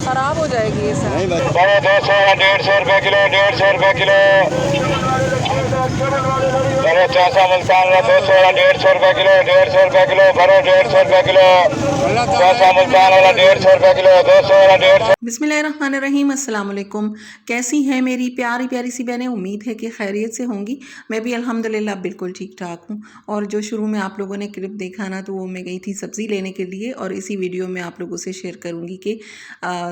ख़राब हो जाएगी ये सब। नहीं बस 200 150 रुपये किलो 150 रुपये किलो। भरो चौसा मुल्तान वाला 200 150 रुपये किलो 150 रुपये किलो। भरो 150 रुपये किलो। चौसा मुल्तान वाला 150 रुपये किलो 200 वाला 150। बिस्मिल्लाहिर्रहमानिर्रहीम, अस्सलाम वालेकुम। कैसी हैं मेरी प्यारी प्यारी सी बहनें? उम्मीद है कि खैरियत से होंगी। मैं भी अल्हम्दुलिल्लाह बिल्कुल ठीक ठाक हूँ। और जो शुरू में आप लोगों ने क्लिप देखा ना, तो वो मैं गई थी सब्ज़ी लेने के लिए, और इसी वीडियो में आप लोगों से शेयर करूँगी कि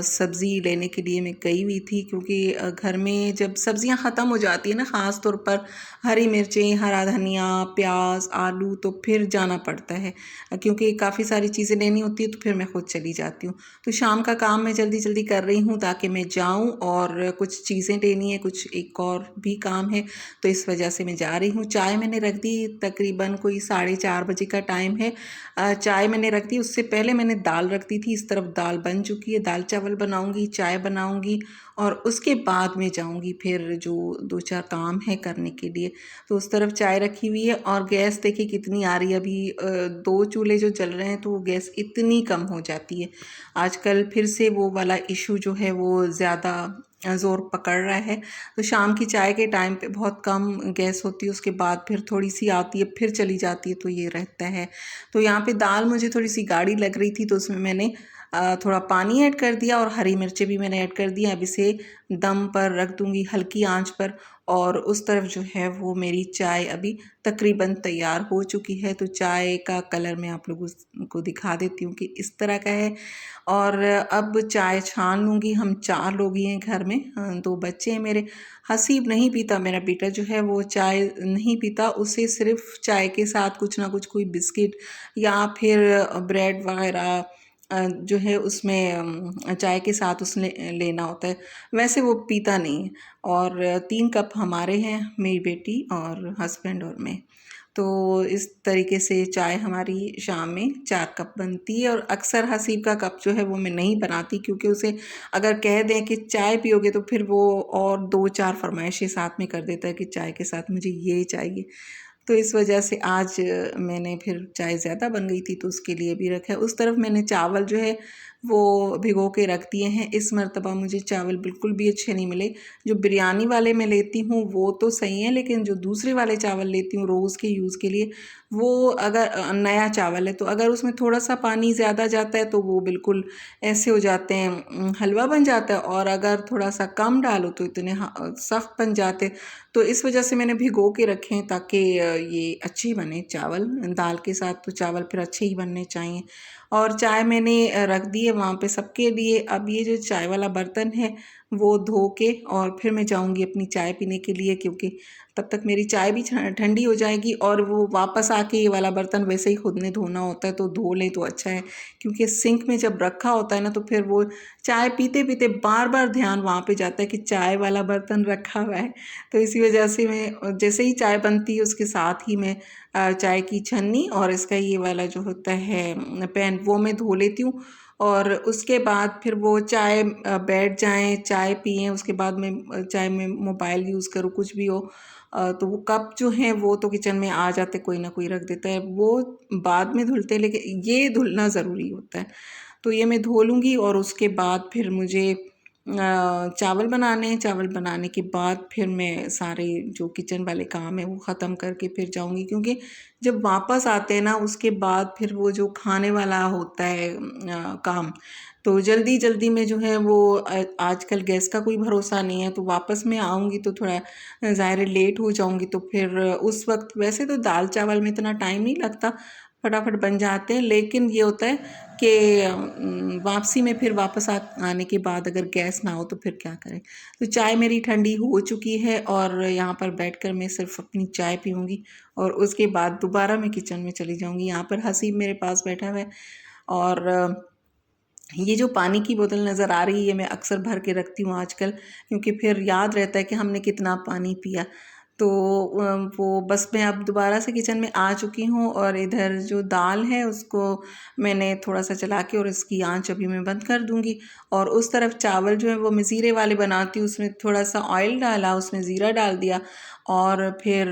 सब्ज़ी लेने के लिए मैं गई हुई थी, क्योंकि घर में जब सब्ज़ियाँ ख़त्म हो जाती हैं ना, ख़ास तौर पर हरी मिर्चें, हरा धनिया, प्याज, आलू, तो फिर जाना पड़ता है, क्योंकि काफ़ी सारी चीज़ें लेनी होती है, तो फिर मैं खुद चली जाती हूँ। तो शाम का काम मैं जल्दी जल्दी कर रही हूँ ताकि मैं जाऊँ, और कुछ चीज़ें लेनी है, कुछ एक और भी काम है, तो इस वजह से मैं जा रही हूँ। चाय मैंने रख दी, तकरीबन कोई 4:30 बजे का टाइम है। चाय मैंने रख दी। उससे पहले मैंने दाल रख दी थी। इस तरफ दाल बन चुकी है, दाल चावल बनाऊँगी, चाय बनाऊँगी, और उसके बाद में जाऊँगी फिर जो 2-4 काम है करने के लिए। तो उस तरफ चाय रखी हुई है, और गैस देखिए कितनी आ रही है। अभी 2 चूल्हे जो जल रहे हैं, तो वो गैस इतनी कम हो जाती है। आजकल फिर से वो वाला इशू जो है वो ज़्यादा ज़ोर पकड़ रहा है। तो शाम की चाय के टाइम पे बहुत कम गैस होती है, उसके बाद फिर थोड़ी सी आती है, फिर चली जाती है, तो ये रहता है। तो यहाँ पे दाल मुझे थोड़ी सी गाढ़ी लग रही थी, तो उसमें मैंने थोड़ा पानी ऐड कर दिया, और हरी मिर्चें भी मैंने ऐड कर दी। अब इसे दम पर रख दूँगी, हल्की आंच पर। और उस तरफ जो है वो मेरी चाय अभी तकरीबन तैयार हो चुकी है। तो चाय का कलर मैं आप लोगों को दिखा देती हूँ कि इस तरह का है। और अब चाय छान लूँगी। हम 4 लोग ही हैं घर में, 2 बच्चे हैं मेरे। हसीब नहीं पीता, मेरा बेटा जो है वो चाय नहीं पीता। उसे सिर्फ चाय के साथ कुछ ना कुछ, कोई बिस्किट या फिर ब्रेड वगैरह जो है उसमें चाय के साथ उसने लेना होता है। वैसे वो पीता नहीं है। और 3 कप हमारे हैं, मेरी बेटी और हस्बैंड और मैं। तो इस तरीके से चाय हमारी शाम में 4 कप बनती है। और अक्सर हसीब का कप जो है वो मैं नहीं बनाती, क्योंकि उसे अगर कह दें कि चाय पियोगे, तो फिर वो और 2-4 फरमाइशें साथ में कर देता है कि चाय के साथ मुझे ये चाहिए। तो इस वजह से आज मैंने फिर चाय ज़्यादा बन गई थी, तो उसके लिए भी रखा है। उस तरफ मैंने चावल जो है वो भिगो के रख दिए हैं। इस मर्तबा मुझे चावल बिल्कुल भी अच्छे नहीं मिले। जो बिरयानी वाले मैं लेती हूँ वो तो सही है, लेकिन जो दूसरे वाले चावल लेती हूँ रोज़ के यूज़ के लिए, वो अगर नया चावल है, तो अगर उसमें थोड़ा सा पानी ज़्यादा जाता है, तो वो बिल्कुल ऐसे हो जाते हैं, हलवा बन जाता है। और अगर थोड़ा सा कम डालो तो इतने सख्त बन जाते। तो इस वजह से मैंने भिगो के रखे हैं, ताकि ये अच्छी बने चावल। दाल के साथ तो चावल फिर अच्छे ही बनने चाहिए। और चाय मैंने रख दी है वहाँ पे सबके लिए। अब ये जो चाय वाला बर्तन है वो धो के, और फिर मैं जाऊँगी अपनी चाय पीने के लिए, क्योंकि तब तक मेरी चाय भी ठंडी हो जाएगी। और वो वापस आके ये वाला बर्तन वैसे ही खुद ने धोना होता है, तो धो लें तो अच्छा है। क्योंकि सिंक में जब रखा होता है ना, तो फिर वो चाय पीते पीते बार बार ध्यान वहाँ पे जाता है कि चाय वाला बर्तन रखा हुआ है। तो इसी वजह से मैं जैसे ही चाय बनती है उसके साथ ही मैं चाय की छन्नी और इसका ये वाला जो होता है पैन, वो मैं धो लेती हूँ। और उसके बाद फिर वो चाय बैठ जाएं, चाय पिएं, उसके बाद मैं चाय में मोबाइल यूज़ करूँ, कुछ भी हो। तो वो कप जो हैं वो तो किचन में आ जाते, कोई ना कोई रख देता है, वो बाद में धुलते हैं, लेकिन ये धुलना ज़रूरी होता है। तो ये मैं धो लूँगी, और उसके बाद फिर मुझे चावल बनाने हैं। चावल बनाने के बाद फिर मैं सारे जो किचन वाले काम है वो ख़त्म करके फिर जाऊँगी, क्योंकि जब वापस आते हैं ना, उसके बाद फिर वो जो खाने वाला होता है काम, तो जल्दी जल्दी में जो है वो आजकल गैस का कोई भरोसा नहीं है। तो वापस मैं आऊँगी तो थोड़ा ज़ाहिर है लेट हो जाऊँगी, तो फिर उस वक्त वैसे तो दाल चावल में इतना टाइम नहीं लगता, फटाफट बन जाते हैं। लेकिन ये होता है कि वापसी में फिर वापस आने के बाद अगर गैस ना हो तो फिर क्या करें। तो चाय मेरी ठंडी हो चुकी है, और यहाँ पर बैठकर मैं सिर्फ अपनी चाय पीऊँगी, और उसके बाद दोबारा मैं किचन में चली जाऊँगी। यहाँ पर हसीब मेरे पास बैठा हुआ है। और ये जो पानी की बोतल नज़र आ रही है, मैं अक्सर भर के रखती हूँ आजकल, क्योंकि फिर याद रहता है कि हमने कितना पानी पिया। तो वो बस मैं अब दोबारा से किचन में आ चुकी हूँ, और इधर जो दाल है उसको मैंने थोड़ा सा चला के, और इसकी आंच अभी मैं बंद कर दूँगी। और उस तरफ चावल जो है वो मैं ज़ीरे वाले बनाती हूँ, उसमें थोड़ा सा ऑयल डाला, उसमें ज़ीरा डाल दिया, और फिर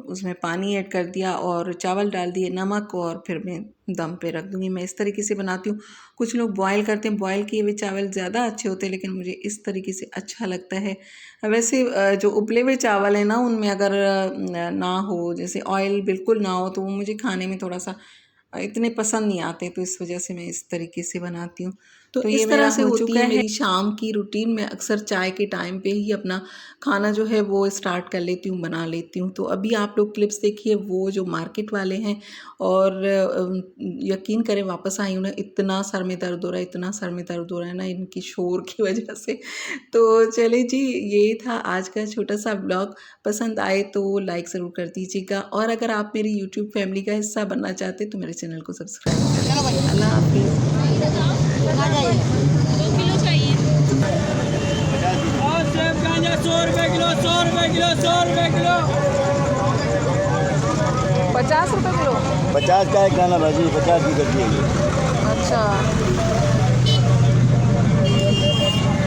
उसमें पानी ऐड कर दिया और चावल डाल दिए, नमक, और फिर मैं दम पे रख दूँगी। मैं इस तरीके से बनाती हूँ। कुछ लोग बॉयल करते हैं, बॉयल किए हुए चावल ज़्यादा अच्छे होते हैं, लेकिन मुझे इस तरीके से अच्छा लगता है। वैसे जो उबले हुए चावल हैं ना, उनमें अगर ना हो, जैसे ऑयल बिल्कुल ना हो, तो वो मुझे खाने में थोड़ा सा इतने पसंद नहीं आते, तो इस वजह से मैं इस तरीके से बनाती हूँ। तो ये इस तरह से हो होती चुका है है मेरी शाम की रूटीन। मैं अक्सर चाय के टाइम पे ही अपना खाना जो है वो स्टार्ट कर लेती हूँ, बना लेती हूँ। तो अभी आप लोग क्लिप्स देखिए वो जो मार्केट वाले हैं, और यकीन करें वापस आई हूँ ना, इतना सर में दर्द हो रहा है, इतना सर में दर्द हो रहा है ना इनकी शोर की वजह से। तो चलिए जी, ये था आज का छोटा सा ब्लॉग। पसंद आए तो लाइक ज़रूर कर दीजिएगा, और अगर आप मेरी यूट्यूब फैमिली का हिस्सा बनना चाहते तो मेरे चैनल को सब्सक्राइब करें। अल्लाह हाफिज़। आ जाइए। 2 किलो चाहिए। और सेब गांजा 100 रुपए किलो, 100 रुपए किलो, 100 रुपए किलो। 50 रुपये किलो। 50 का एक दाना भाजी, 50 की करती है। अच्छा।